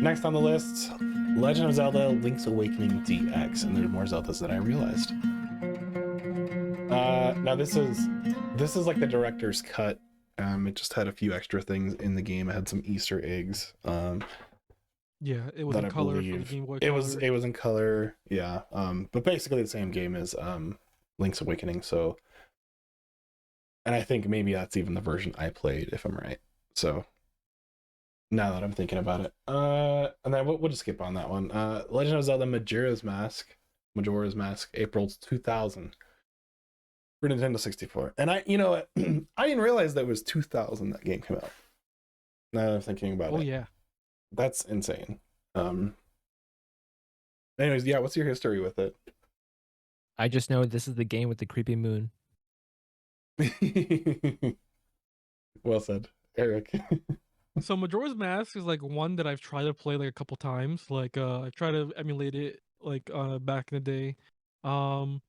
Next on the list, Legend of Zelda: Link's Awakening DX, and there's more Zeldas than I realized. Now this is like the director's cut. It just had a few extra things in the game. It had some Easter eggs. Yeah, it was That in I color for the believe Game Boy it was Color. it was in color. Yeah. But basically the same game as Link's Awakening. So, and I think maybe that's even the version I played, if I'm right. So now that I'm thinking about it, and then we'll just skip on that one. Legend of Zelda: Majora's Mask, April 2000 for Nintendo 64. And I didn't realize that it was 2000 that game came out. Now that I'm thinking about Oh it, yeah. that's insane. Um, anyways, yeah, what's your history with it? I just know this is the game with the creepy moon. Well said, Eric. So Majora's Mask is like one that I've tried to play like a couple times. Like I've tried to emulate it like back in the day. Um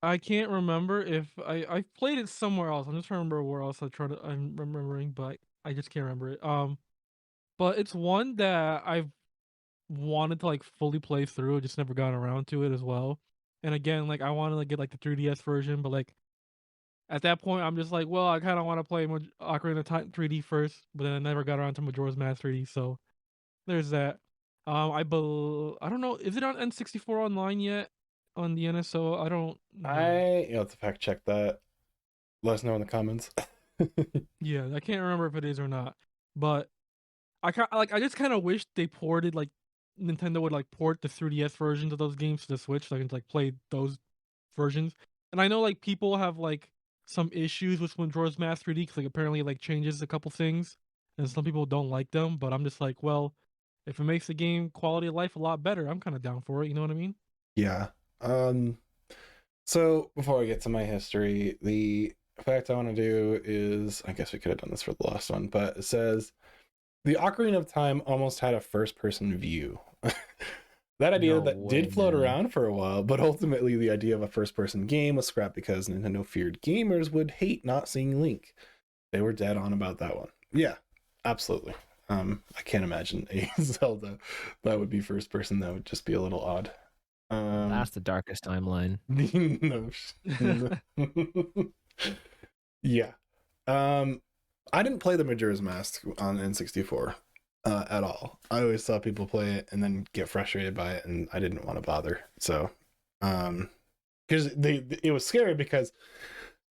I can't remember if I played it somewhere else. I'm just trying to remember where else I'm remembering, but I just can't remember it. But it's one that I've wanted to like fully play through. I just never got around to it as well. And again, like I wanted to get like the 3DS version, but like at that point, I'm just like, well, I kind of want to play Ocarina of Time 3D first, but then I never got around to Majora's Mask 3D. So there's that. I don't know. Is it on N64 online yet on the NSO? I don't know. You'll have to fact check that. Let us know in the comments. Yeah, I can't remember if it is or not. But I just kind of wish they ported like Nintendo would like port the 3DS versions of those games to the Switch so I can like play those versions. And I know like people have like some issues with Majora's Mask 3D because like apparently it like changes a couple things, and some people don't like them. But I'm just like, well, if it makes the game quality of life a lot better, I'm kind of down for it. You know what I mean? Yeah. So before I get to my history, the fact I want to do is, I guess we could have done this for the last one, but it says the Ocarina of Time almost had a first-person view. That idea No that did way, float man. around for a while, but ultimately the idea of a first-person game was scrapped because Nintendo feared gamers would hate not seeing Link. They were dead on about that one. Yeah, absolutely. I can't imagine a Zelda that would be first person. That would just be a little odd. That's the darkest timeline. No. Yeah. Um, I didn't play the Majora's Mask on N64 at all. I always saw people play it and then get frustrated by it, and I didn't want to bother. So, because it was scary because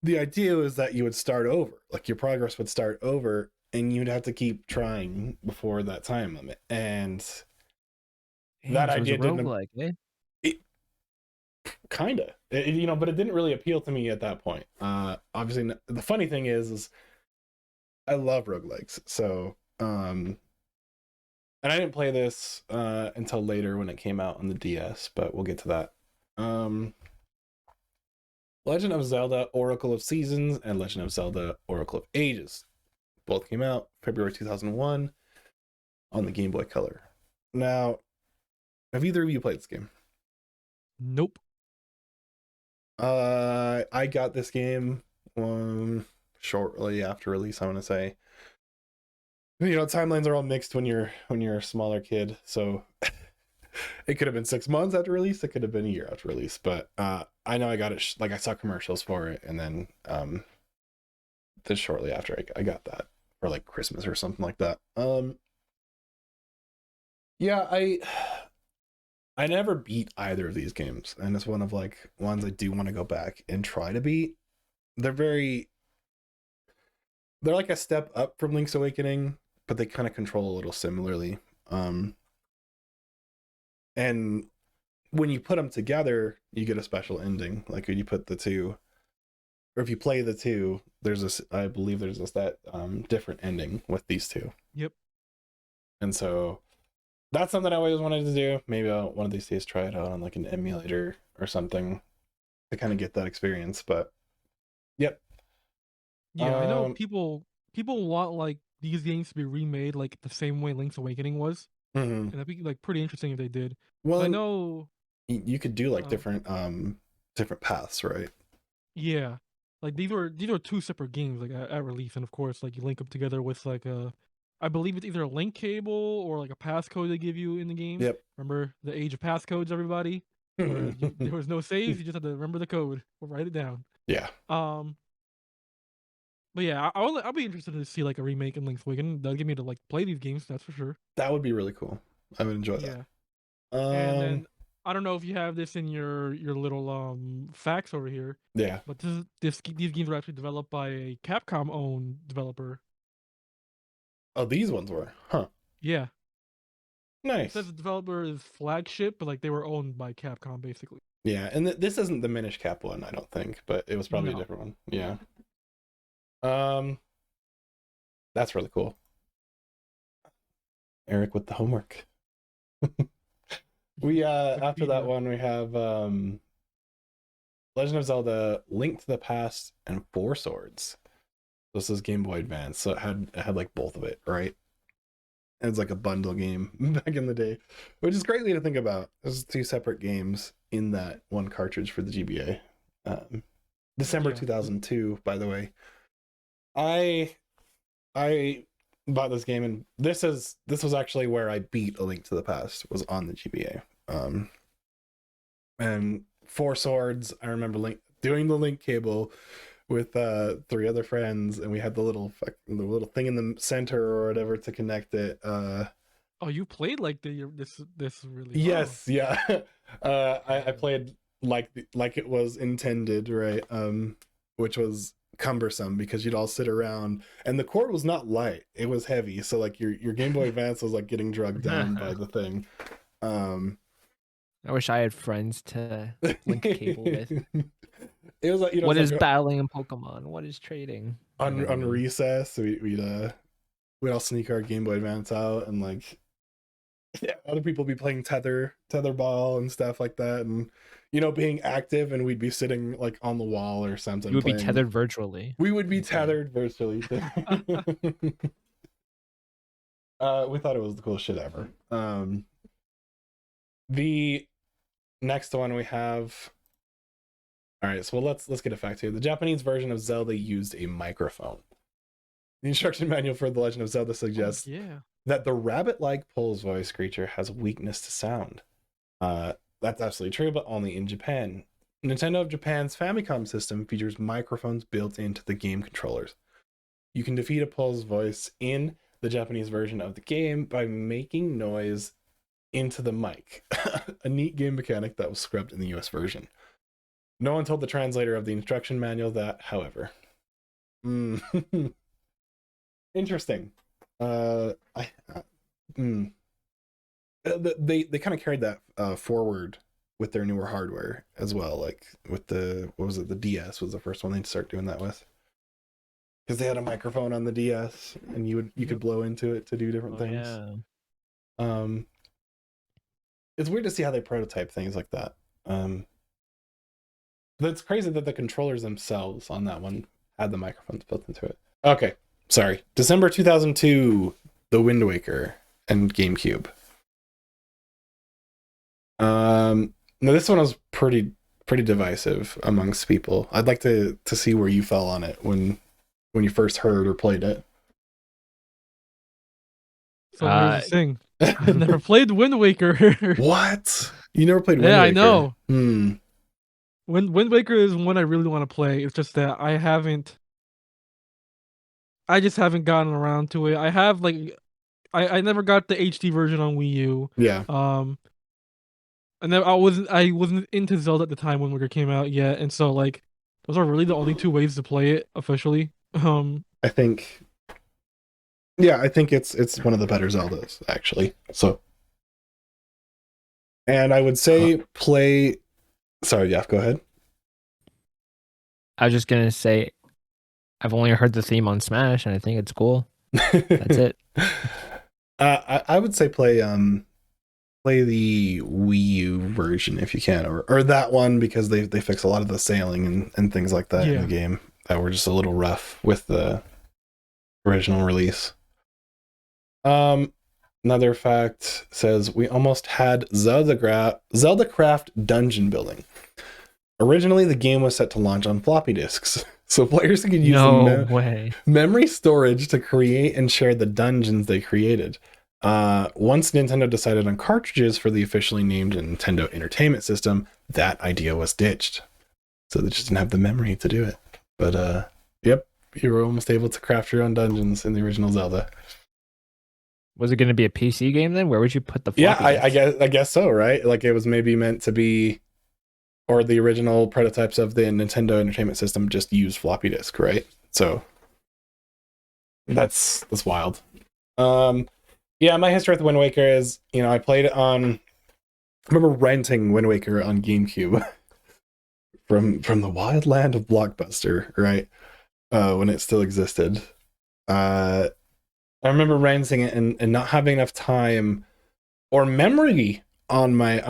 the idea was that you would start over, like your progress would start over, and you'd have to keep trying before that time limit. And that Damn, so it's a idea didn't. roguelike, eh? It kinda, but it didn't really appeal to me at that point. Obviously, the funny thing is I love roguelikes. So, and I didn't play this until later when it came out on the DS, but we'll get to that. Um, Legend of Zelda: Oracle of Seasons and Legend of Zelda: Oracle of Ages both came out February 2001 on the Game Boy Color. Now, have either of you played this game? Nope. I got this game shortly after release, I want to say. Timelines are all mixed when you're a smaller kid, so it could have been 6 months after release, it could have been a year after release, but I know I got it like I saw commercials for it, and then this shortly after I got that for like Christmas or something like that. Yeah, I never beat either of these games, and it's one of like ones I do want to go back and try to beat. They're very they're like a step up from Link's Awakening, but they kind of control a little similarly. And when you put them together, you get a special ending. Like when you put the two, or if you play the two, there's this. I believe there's this that different ending with these two. Yep. And so that's something I always wanted to do. Maybe I'll one of these days try it out on like an emulator or something to kind of get that experience. But yep. Yeah, I know Um. people want like these games to be remade like the same way Link's Awakening was, Mhm. and that'd be like pretty interesting if they did. Well, But I and know, you could do like uh, different paths, right? yeah, like these were two separate games like at release, and of course like you link them together with like I believe it's either a link cable or like a passcode they give you in the game. Yep. Remember the age of passcodes, everybody, where there was no saves. You just had to remember the code or write it down. Yeah. But yeah, I'll be interested to see like a remake in Link's Awakening. That'll get me to like play these games. That's for sure. That would be really cool. I would enjoy Yeah. that. And then I don't know if you have this in your little facts over here, yeah. but these games were actually developed by a Capcom owned developer. Oh, these ones were, huh? Yeah. It Nice. says the developer is Flagship, but like they were owned by Capcom basically. Yeah, and this isn't the Minish Cap one, I don't think, but it was probably a No. different one. Yeah. That's really cool. Eric with the homework. We after that one we have Legend of Zelda: Link to the Past and Four Swords. This is Game Boy Advance, so it had like both of it, right? And it's like a bundle game back in the day, which is greatly to think about. There's two separate games in that one cartridge for the GBA. December 2002, by the way. I bought this game, and this was actually where I beat A Link to the Past, was on the GBA. And Four Swords, I remember doing the link cable with 3 other friends, and we had the little thing in the center or whatever to connect it. Oh, you played like this really? Yes, yeah. I played like it was intended, right? Which was cumbersome because you'd all sit around, and the cord was not light; it was heavy. So like your Game Boy Advance was like getting drugged down by the thing. I wish I had friends to link cable with. It was like, you know, what is like battling in Pokemon? What is trading? on recess? We'd all sneak our Game Boy Advance out, and like other people be playing tetherball and stuff like that, and you know, being active, and we'd be sitting like on the wall or something. You would be tethered virtually. We would be tethered virtually. We thought it was the coolest shit ever. The next one we have. All right, so let's get a fact here. The Japanese version of Zelda used a microphone. The instruction manual for The Legend of Zelda suggests that the rabbit-like Pulse voice creature has a weakness to sound. That's absolutely true, but only in Japan. Nintendo of Japan's Famicom system features microphones built into the game controllers. You can defeat a Pulse voice in the Japanese version of the game by making noise into the mic. A neat game mechanic that was scrubbed in the US version. No one told the translator of the instruction manual that, however. Interesting. They kind of carried that forward with their newer hardware as well. Like with the DS was the first one they'd start doing that with, because they had a microphone on the DS, and you could blow into it to do different things. Yeah. It's weird to see how they prototype things like that. That's crazy that the controllers themselves on that one had the microphones built into it. Okay, sorry. December 2002, The Wind Waker and GameCube. Now this one was pretty divisive amongst people. I'd like to see where you fell on it when you first heard or played it. So here's the thing. I never played Wind Waker. What? You never played Wind Waker? Yeah, I know. Wind Waker is one I really want to play. It's just that I just haven't gotten around to it. I have like I never got the HD version on Wii U. Yeah. And then I wasn't into Zelda at the time when Wind Waker came out yet, and so like those are really the only 2 ways to play it officially. I think it's one of the better Zeldas, actually. So, and I would say play. Sorry, Jeff, go ahead. I was just gonna say, I've only heard the theme on Smash, and I think it's cool. That's it. I would say play the Wii U version if you can, or that one, because they fix a lot of the sailing and things like that in the game that were just a little rough with the original release. Another fact says we almost had Zelda Craft dungeon building. Originally, the game was set to launch on floppy disks. So players could use No way. memory storage to create and share the dungeons they created. Once Nintendo decided on cartridges for the officially named Nintendo Entertainment System, that idea was ditched. So they just didn't have the memory to do it. But yep, you were almost able to craft your own dungeons in the original Zelda. Was it going to be a PC game then? Where would you put the floppy Yeah, disks? I guess so, right? Like it was maybe meant to be, or the original prototypes of the Nintendo Entertainment System just use floppy disk, right? So that's wild. Yeah, my history with Wind Waker is, I played it on. I remember renting Wind Waker on GameCube from the wild land of Blockbuster, right? When it still existed. I remember renting it and not having enough time or memory on my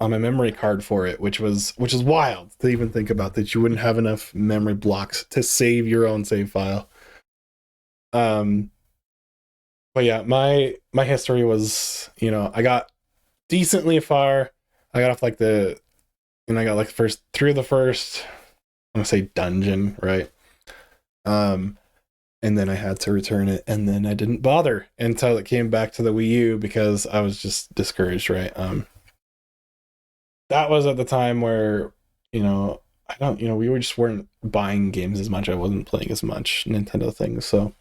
memory card for it, which is wild to even think about, that you wouldn't have enough memory blocks to save your own save file. But yeah, my history was, I got decently far. I got off I got like through the first, I'm gonna say dungeon, right? And then I had to return it, and then I didn't bother until it came back to the Wii U because I was just discouraged, right? That was at the time where, we just weren't buying games as much. I wasn't playing as much Nintendo things, so